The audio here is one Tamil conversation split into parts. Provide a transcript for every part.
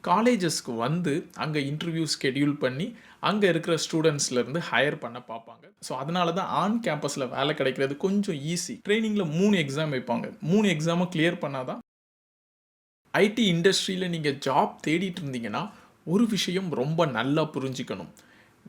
காலேஜஸ்க்கு வந்து அங்கே இன்டர்வியூ ஸ்கெடியூல் பண்ணி அங்கே இருக்கிற ஸ்டூடெண்ட்ஸ்லேருந்து ஹையர் பண்ண பார்ப்பாங்க. ஸோ அதனால தான் ஆன் கேம்பஸில் வேலை கிடைக்கிறது கொஞ்சம் ஈஸி. ட்ரைனிங்கில் 3 எக்ஸாம் வைப்பாங்க. 3 எக்ஸாமை கிளியர் பண்ணாதான் ஐடி இண்டஸ்ட்ரியில் நீங்கள் ஜாப் தேடிட்டு இருந்தீங்கன்னா ஒரு விஷயம் ரொம்ப நல்லா புரிஞ்சுக்கணும்.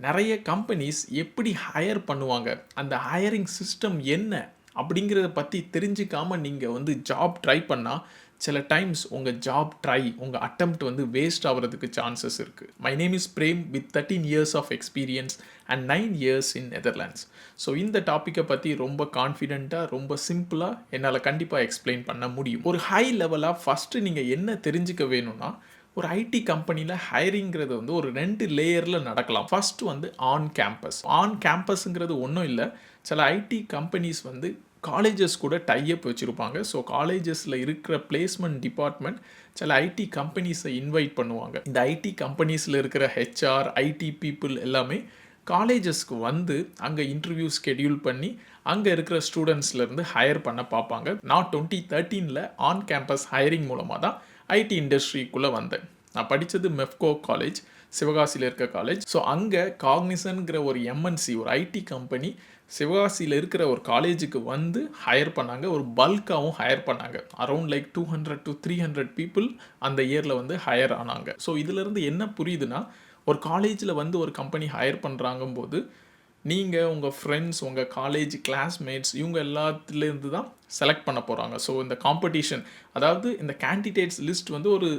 நிறைய கம்பெனிஸ் எப்படி ஹையர் பண்ணுவாங்க, அந்த ஹையரிங் சிஸ்டம் என்ன அப்படிங்கிறத பற்றி தெரிஞ்சுக்காமல் நீங்கள் வந்து ஜாப் ட்ரை பண்ணால் சில டைம்ஸ் உங்கள் ஜாப் ட்ரை உங்கள் அட்டெம்ப்ட் வந்து வேஸ்ட் ஆகிறதுக்கு சான்சஸ் இருக்குது. My name is Prem with 13 years of experience and 9 years in Netherlands. So இந்த டாப்பிக்கை பற்றி ரொம்ப கான்ஃபிடென்ட்டாக ரொம்ப சிம்பிளாக என்னால் கண்டிப்பாக எக்ஸ்பிளைன் பண்ண முடியும். ஒரு ஹை லெவலாக ஃபஸ்ட்டு நீங்கள் என்ன தெரிஞ்சுக்க வேணும்னா, ஒரு ஐடி கம்பெனியில் ஹையரிங்கிறது வந்து ஒரு 2 லேயரில் நடக்கலாம். ஃபர்ஸ்ட் வந்து ஆன் கேம்பஸ். ஆன் கேம்பஸுங்கிறது ஒன்றும் இல்லை, சில ஐடி கம்பெனிஸ் வந்து காலேஜஸ் கூட டைஅப் வச்சுருப்பாங்க. ஸோ காலேஜஸில் இருக்கிற பிளேஸ்மெண்ட் டிபார்ட்மெண்ட் சில ஐடி கம்பெனிஸை இன்வைட் பண்ணுவாங்க. இந்த ஐடி கம்பெனிஸில் இருக்கிற ஹெச்ஆர் ஐடி பீப்புள் எல்லாமே காலேஜஸ்க்கு வந்து அங்கே இன்டர்வியூ ஸ்கெடியூல் பண்ணி அங்கே இருக்கிற ஸ்டூடெண்ட்ஸ்லேருந்து ஹையர் பண்ண பார்ப்பாங்க. நான் 2013 ஆன் கேம்பஸ் ஹையரிங் மூலமாக தான் ஐடி இண்டஸ்ட்ரிக்குள்ளே வந்தேன். நான் படித்தது மெஃப்கோ காலேஜ், சிவகாசியில் இருக்க காலேஜ். ஸோ அங்கே காக்னிசன்கிற ஒரு எம்என்சி, ஒரு ஐடி கம்பெனி சிவகாசியில் இருக்கிற ஒரு காலேஜுக்கு வந்து ஹையர் பண்ணாங்க. ஒரு பல்காகவும் ஹையர் பண்ணாங்க. அரௌண்ட் லைக் 200 to 300 பீப்புள் அந்த இயரில் வந்து ஹையர் ஆனாங்க. ஸோ இதிலேருந்து என்ன புரியுதுன்னா, ஒரு காலேஜில் வந்து ஒரு கம்பெனி ஹையர் பண்ணுறாங்கும்போது நீங்கள் உங்கள் ஃப்ரெண்ட்ஸ், உங்கள் காலேஜ் கிளாஸ்மேட்ஸ் இவங்க எல்லாத்துலேருந்து தான் செலக்ட் பண்ண போகிறாங்க. ஸோ இந்த காம்படிஷன், அதாவது இந்த கேண்டிடேட்ஸ் லிஸ்ட் வந்து ஒரு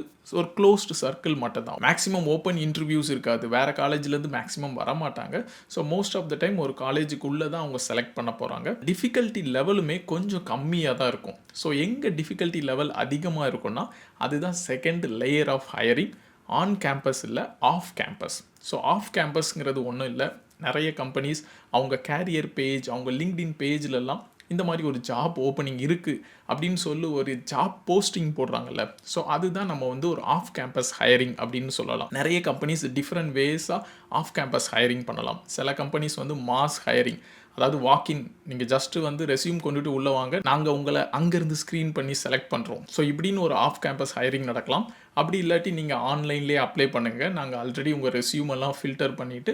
க்ளோஸ்டு சர்க்கிள் மட்டும் தான். மேக்ஸிமம் ஓப்பன் இன்டர்வியூஸ் இருக்காது. வேறு காலேஜ்லேருந்து மேக்ஸிமம் வரமாட்டாங்க. So most of the time ஒரு காலேஜுக்குள்ளே தான் அவங்க செலக்ட் பண்ண போகிறாங்க. டிஃபிகல்ட்டி லெவலுமே கொஞ்சம் கம்மியாக தான் இருக்கும். ஸோ எங்கே டிஃபிகல்ட்டி லெவல் அதிகமாக இருக்குன்னா அதுதான் second layer of hiring. On campus இல்லை, ஆஃப் கேம்பஸ். ஸோ ஆஃப் கேம்பஸ்ங்கிறது ஒன்றும் இல்லை, நிறைய கம்பெனிஸ் அவங்க கேரியர் பேஜ், அவங்க லிங்க்டின் பேஜ்லலாம் இந்த மாதிரி ஒரு ஜாப் ஓப்பனிங் இருக்குது அப்படின்னு சொல்லி ஒரு ஜாப் போஸ்டிங் போடுறாங்கல்ல. ஸோ அதுதான் நம்ம வந்து ஒரு ஆஃப் கேம்பஸ் ஹையரிங் அப்படின்னு சொல்லலாம். நிறைய கம்பெனிஸ் டிஃப்ரெண்ட் வேஸாக ஆஃப் கேம்பஸ் ஹையரிங் பண்ணலாம். சில கம்பெனிஸ் வந்து மாஸ் ஹையரிங், அதாவது வாக்கின், நீங்கள் ஜஸ்ட்டு வந்து ரெஸ்யூம் கொண்டுட்டு உள்ளே வாங்க, நாங்கள் உங்களை அங்கேருந்து ஸ்க்ரீன் பண்ணி செலக்ட் பண்ணுறோம். ஸோ இப்படின்னு ஒரு ஆஃப் கேம்பஸ் ஹையரிங் நடக்கலாம். அப்படி இல்லாட்டி நீங்கள் ஆன்லைன்லேயே அப்ளை பண்ணுங்கள். நாங்கள் ஆல்ரெடி உங்கள் ரெஸ்யூம் எல்லாம் ஃபில்டர் பண்ணிவிட்டு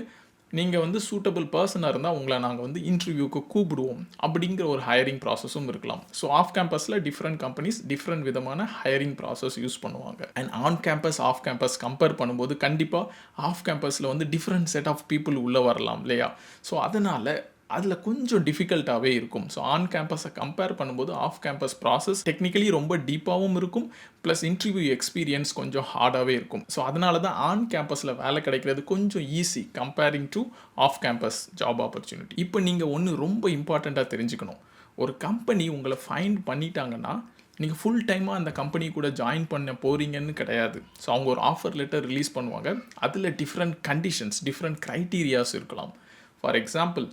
நீங்கள் வந்து சூட்டபிள் பர்சனாக இருந்தால் உங்களை நாங்கள் வந்து இன்டர்வியூக்கு கூப்பிடுவோம் அப்படிங்கிற ஒரு ஹையரிங் ப்ராசஸும் இருக்கலாம். ஸோ ஆஃப் கேம்பஸில் டிஃப்ரெண்ட் கம்பெனிஸ் டிஃப்ரெண்ட் விதமான ஹையரிங் ப்ராசஸ் யூஸ் பண்ணுவாங்க. And on campus off campus compare பண்ணும்போது கண்டிப்பாக ஆஃப் கேம்பஸில் வந்து டிஃப்ரெண்ட் செட் ஆஃப் பீப்புள் உள்ளே வரலாம் இல்லையா. ஸோ அதனால் அதில் கொஞ்சம் டிஃபிகல்ட்டாகவே இருக்கும். ஸோ ஆன் கேம்பஸை கம்பேர் பண்ணும்போது ஆஃப் கேம்பஸ் ப்ராசஸ் டெக்னிக்கலி ரொம்ப டீப்பாகவும் இருக்கும், ப்ளஸ் இன்டர்வியூ எக்ஸ்பீரியன்ஸ் கொஞ்சம் ஹார்டாகவே இருக்கும். ஸோ அதனால தான் ஆன் கேம்பஸில் வேலை கிடைக்கிறது கொஞ்சம் easy comparing to off campus job opportunity. இப்போ நீங்கள் ஒன்று ரொம்ப இம்பார்ட்டண்ட்டாக தெரிஞ்சுக்கணும். ஒரு கம்பெனி உங்களை ஃபைண்ட் பண்ணிட்டாங்கன்னா நீங்கள் ஃபுல் டைமாக அந்த கம்பெனி கூட ஜாயின் பண்ண போகிறீங்கன்னு கிடையாது. ஸோ அவங்க ஒரு ஆஃபர் லெட்டர் ரிலீஸ் பண்ணுவாங்க. அதில் டிஃப்ரெண்ட் கண்டிஷன்ஸ், டிஃப்ரெண்ட் க்ரைட்டீரியாஸ் இருக்கலாம். ஃபார் எக்ஸாம்பிள்,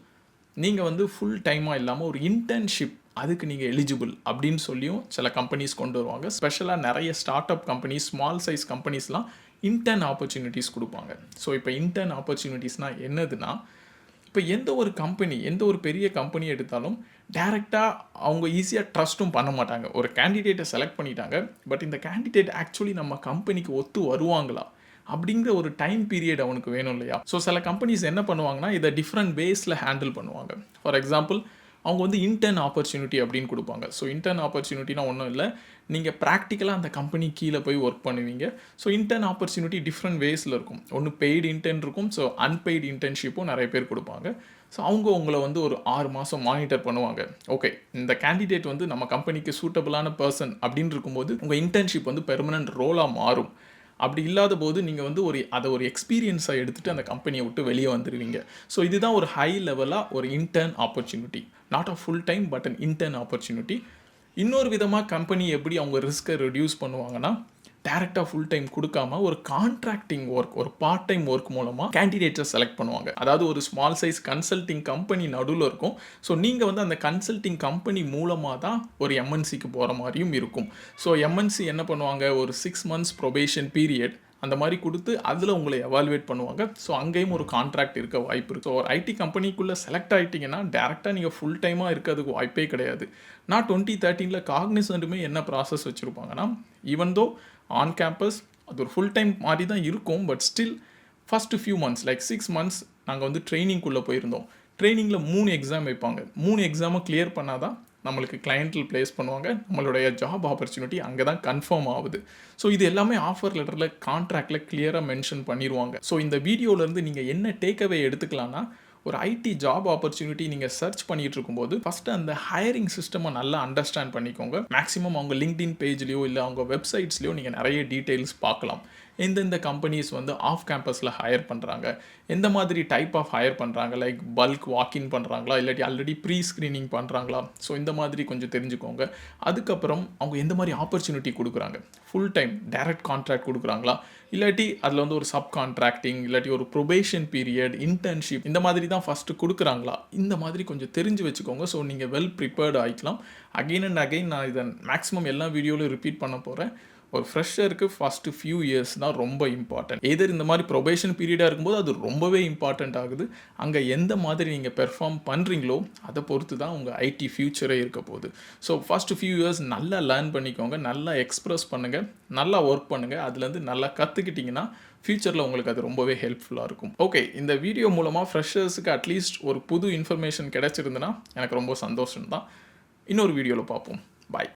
நீங்கள் வந்து ஃபுல் டைமாக இல்லாமல் ஒரு இன்டர்ன்ஷிப், அதுக்கு நீங்கள் எலிஜிபிள் அப்படின்னு சொல்லியும் சில கம்பெனிஸ் கொண்டு வருவாங்க. ஸ்பெஷலாக நிறைய start up companies, small size கம்பெனிஸ்லாம் இன்டர்ன் ஆப்பர்ச்சுனிட்டிஸ் கொடுப்பாங்க. ஸோ இப்போ இன்டர்ன் ஆப்பர்ச்சுனிட்டிஸ்னால் என்னதுன்னா, இப்போ எந்த ஒரு கம்பெனி, எந்த ஒரு பெரிய கம்பெனி எடுத்தாலும் டேரெக்டாக அவங்க ஈஸியாக ட்ரஸ்ட்டும் பண்ண மாட்டாங்க. ஒரு கேண்டிடேட்டை செலக்ட் பண்ணிட்டாங்க, பட் இந்த கேண்டிடேட் ஆக்சுவலி நம்ம கம்பெனிக்கு ஒத்து வருவாங்களா அப்படிங்கிற ஒரு டைம் பீரியட் அவனுக்கு வேணும் இல்லையா. ஸோ சில கம்பெனிஸ் என்ன பண்ணுவாங்கன்னா இதை டிஃப்ரெண்ட் வேஸில் ஹேண்டில் பண்ணுவாங்க. ஃபார் எக்ஸாம்பிள், அவங்க வந்து இன்டர்ன் ஆப்பர்ச்சுனிட்டி அப்படின்னு கொடுப்பாங்க. ஸோ இன்டர்ன் ஆப்பர்ச்சுனிட்டினா ஒன்றும் இல்லை, நீங்கள் ப்ராக்டிக்கலாக அந்த கம்பெனி கீழே போய் ஒர்க் பண்ணுவீங்க. ஸோ இன்டர்ன் ஆப்பர்ச்சுனிட்டி டிஃப்ரெண்ட் வேஸில் இருக்கும். ஒன்று பெய்டு இன்டர்ன் இருக்கும், ஸோ அன்பெய்டு இன்டர்ன்ஷிப்பும் நிறைய பேர் கொடுப்பாங்க. ஸோ அவங்க உங்களை வந்து ஒரு 6 மாதம் மானிட்டர் பண்ணுவாங்க. ஓகே, இந்த கேண்டிடேட் வந்து நம்ம கம்பெனிக்கு சூட்டபிளான பர்சன் அப்படின்னு இருக்கும்போது உங்கள் இன்டர்ன்ஷிப் வந்து பெர்மனன்ட் ரோலாக மாறும். அப்படி இல்லாத போது நீங்கள் வந்து அதை ஒரு எக்ஸ்பீரியன்ஸாக எடுத்துகிட்டு அந்த கம்பெனியை விட்டு வெளியே வந்துடுவீங்க. ஸோ இதுதான் ஒரு ஹை லெவலாக ஒரு intern opportunity. Not a full time but an intern opportunity. இன்னொரு விதமாக கம்பெனி எப்படி அவங்க ரிஸ்க்கை ரெடியூஸ் பண்ணுவாங்கன்னா, டேரெக்டாக ஃபுல் டைம் கொடுக்காம ஒரு கான்ட்ராக்டிங் ஒர்க், ஒரு பார்ட் டைம் ஒர்க் மூலமாக கேண்டிடேட்ஸை செலக்ட் பண்ணுவாங்க. அதாவது ஒரு ஸ்மால் சைஸ் கன்சல்டிங் கம்பெனி நடுவில் இருக்கும். ஸோ நீங்கள் வந்து அந்த கன்சல்டிங் கம்பெனி மூலமாக தான் ஒரு எம்என்சிக்கு போகிற மாதிரியும் இருக்கும். ஸோ எம்என்சி என்ன பண்ணுவாங்க, ஒரு 6 months ப்ரொபேஷன் பீரியட் அந்த மாதிரி கொடுத்து அதில் உங்களை எவாலுவேட் பண்ணுவாங்க. ஸோ அங்கேயும் ஒரு கான்ட்ராக்ட் இருக்க வாய்ப்பு இருக்குது. ஸோ ஒரு ஐடி கம்பெனிக்குள்ளே செலக்ட் ஆகிட்டிங்கன்னா டேரெக்டாக நீங்கள் ஃபுல் டைமாக இருக்கிறதுக்கு வாய்ப்பே கிடையாது. நான் 2013 காக்னிசன்ட்டுமே என்ன ப்ராசஸ் வச்சுருப்பாங்கன்னா, ஈவன் தோ ஆன் கேம்பஸ் அது ஒரு ஃபுல் டைம் மாதிரி தான் இருக்கும். But still first few months like 6 months நாங்கள் வந்து ட்ரைனிங்குள்ளே போயிருந்தோம். ட்ரைனிங்கில் 3 எக்ஸாம் வைப்பாங்க. 3 எக்ஸாமை கிளியர் பண்ணால் தான் நம்மளுக்கு கிளையண்ட்டில் ப்ளேஸ் பண்ணுவாங்க. நம்மளுடைய ஜாப் ஆப்பர்ச்சுனிட்டி அங்கே தான் கன்ஃபார்ம் ஆகுது. ஸோ இது எல்லாமே ஆஃபர் லெட்டரில் கான்ட்ராக்டில் கிளியராக மென்ஷன் பண்ணிடுவாங்க. ஸோ இந்த வீடியோவிலேருந்து நீங்கள் என்ன டேக்அவே எடுத்துக்கலாம்னா, ஒரு ஐடி ஜாப் ஆப்பர்ச்சுனிட்டி நீங்கள் சர்ச் பண்ணிட்டு இருக்கும்போது ஃபஸ்ட்டு அந்த ஹையரிங் சிஸ்டமை நல்லா அண்டர்ஸ்டாண்ட் பண்ணிக்கோங்க. மேக்ஸிமம் அவங்க லிங்க்டின் பேஜ்லேயோ இல்லை அவங்க வெப்சைட்ஸ்லையோ நீங்கள் நிறைய டீட்டெயில்ஸ் பார்க்கலாம். எந்தெந்த கம்பெனிஸ் வந்து ஆஃப் கேம்பஸில் ஹையர் பண்ணுறாங்க, எந்த மாதிரி டைப் ஆஃப் ஹையர் பண்ணுறாங்க, லைக் பல்க் வாக்கின் பண்ணுறாங்களா இல்லாட்டி ஆல்ரெடி ப்ரீ ஸ்க்ரீனிங் பண்ணுறாங்களா, ஸோ இந்த மாதிரி கொஞ்சம் தெரிஞ்சுக்கோங்க. அதுக்கப்புறம் அவங்க எந்த மாதிரி ஆப்பர்ச்சுனிட்டி கொடுக்குறாங்க, ஃபுல் டைம் டைரக்ட் கான்ட்ராக்ட் கொடுக்குறாங்களா இல்லாட்டி அதில் வந்து ஒரு சப் கான்ட்ராக்டிங் இல்லாட்டி ஒரு ப்ரொபேஷன் பீரியட் இன்டர்ன்ஷிப் இந்த மாதிரி தான் ஃபஸ்ட்டு கொடுக்குறாங்களா, இந்த மாதிரி கொஞ்சம் தெரிஞ்சு வச்சுக்கோங்க. ஸோ நீங்கள் வெல் ப்ரிப்பேர்டு ஆகிக்கலாம். அகெயின் அண்ட் அகெயின் நான் இதை மேக்ஸிமம் எல்லா வீடியோவிலும் ரிப்பீட் பண்ண போகிறேன். ஒரு ஃப்ரெஷருக்கு ஃபஸ்ட்டு ஃபியூ இயர்ஸ் தான் ரொம்ப இம்பார்ட்டன்ட். எதர் இந்த மாதிரி ப்ரொபேஷன் பீரியடாக இருக்கும்போது அது ரொம்பவே இம்பார்ட்டண்ட் ஆகுது. அங்கே எந்த மாதிரி நீங்கள் பெர்ஃபார்ம் பண்ணுறீங்களோ அதை பொறுத்து தான் உங்கள் ஐடி ஃபியூச்சரே இருக்க போகுது. ஸோ ஃபஸ்ட்டு ஃபியூ இயர்ஸ் நல்லா லேர்ன் பண்ணிக்கோங்க, நல்லா எக்ஸ்ப்ரெஸ் பண்ணுங்கள், நல்லா ஒர்க் பண்ணுங்கள். அதுலேருந்து நல்லா கற்றுக்கிட்டிங்கன்னா ஃபியூச்சரில் உங்களுக்கு அது ரொம்பவே ஹெல்ப்ஃபுல்லாக இருக்கும். ஓகே, இந்த வீடியோ மூலமாக ஃப்ரெஷர்ஸுக்கு அட்லீஸ்ட் ஒரு புது இன்ஃபர்மேஷன் கிடச்சிருந்துன்னா எனக்கு ரொம்ப சந்தோஷம் தான். இன்னொரு வீடியோவில் பார்ப்போம். பாய்.